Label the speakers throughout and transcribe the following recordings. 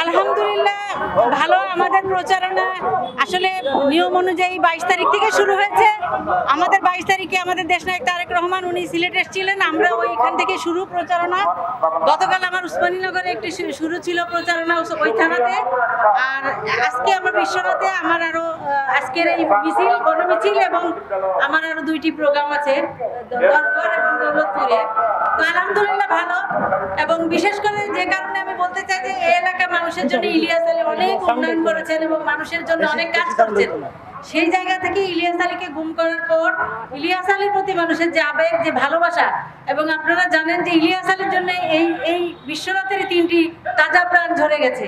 Speaker 1: আলহামদুলিল্লাহ ভালো। আমাদের প্রচারণা আসলে নিয়ম অনুযায়ী 22 তারিখ থেকে শুরু হয়েছে। আমাদের 22 তারিখে আমাদের দেশনায়ক তারেক রহমান উনি সিলেটে এসেছিলেন, আমরা ওইখান থেকে শুরু প্রচারণা। গতকাল আমার উসমানীনগরে একটি শুরু ছিল প্রচারণা ওই থানাতে, আর আজকে আমার বিশ্বনাথে আমার আরো আজকের এই মিছিল গণমিছিল এবং আমার আরো 2টি প্রোগ্রাম আছে দরবার এবং দৌলতপুরে। তো আলহামদুলিল্লাহ ভালো, এবং বিশেষ করে যে কারণে আমি বলতে চাই যে এই এলাকার মানুষের জন্য ইলিয়াস আলী অনেক উন্নয়ন করেছেন এবং মানুষের জন্য অনেক কাজ করছেন। সেই জায়গা থেকে ইলিয়াস আলীকে গুম করার পর ইলিয়াস আলীর প্রতি মানুষের যে আবেগ, যে ভালোবাসা, এবং আপনারা জানেন যে ইলিয়াস আলীর জন্য এই বিশ্বনাথের 3টি তাজা প্রাণ ঝরে গেছে।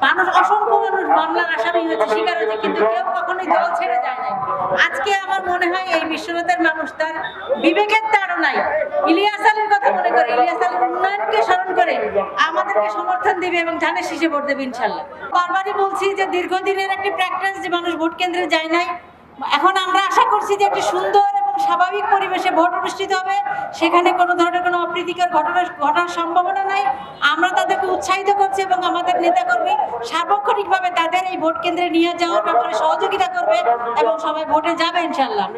Speaker 1: মানুষ অসংখ্য মানুষ মামলার আসামি হয়েছে, শিকার হয়েছে, কিন্তু কেউ কখনোই দল ছেড়ে যায় নাই। আজকে আমার মনে হয় এই বিশ্বনাথের মানুষ তার বিবেকের তাড়নায় ইলিয়াস আলীর কথা মনে করে, ইলিয়াস আলীর উন্নয়নকে স্মরণ করে আমাদেরকে সমর্থন দেবে এবং ধানের শীষে ভোট দেবে ইনশাল্লাহ। বারবারই বলছি যে দীর্ঘদিনের একটি প্র্যাকটিস যে মানুষ ভোট কেন্দ্রে যায় নাই, এখন আমরা আশা করছি যে একটি সুন্দর এবং স্বাভাবিক পরিবেশে ভোট অনুষ্ঠিত হবে, সেখানে কোনো ধরনের কোনো অপ্রীতিকর ঘটনা ঘটার সম্ভাবনা নাই। আমরা তাদেরকে উৎসাহিত করছি এবং আমাদের নেতাকর্মী সার্বক্ষণিকভাবে তাদের এই ভোট কেন্দ্রে নিয়ে যাওয়ার ব্যাপারে সহযোগিতা করবে এবং সবাই ভোটে যাবে ইনশাল্লাহ।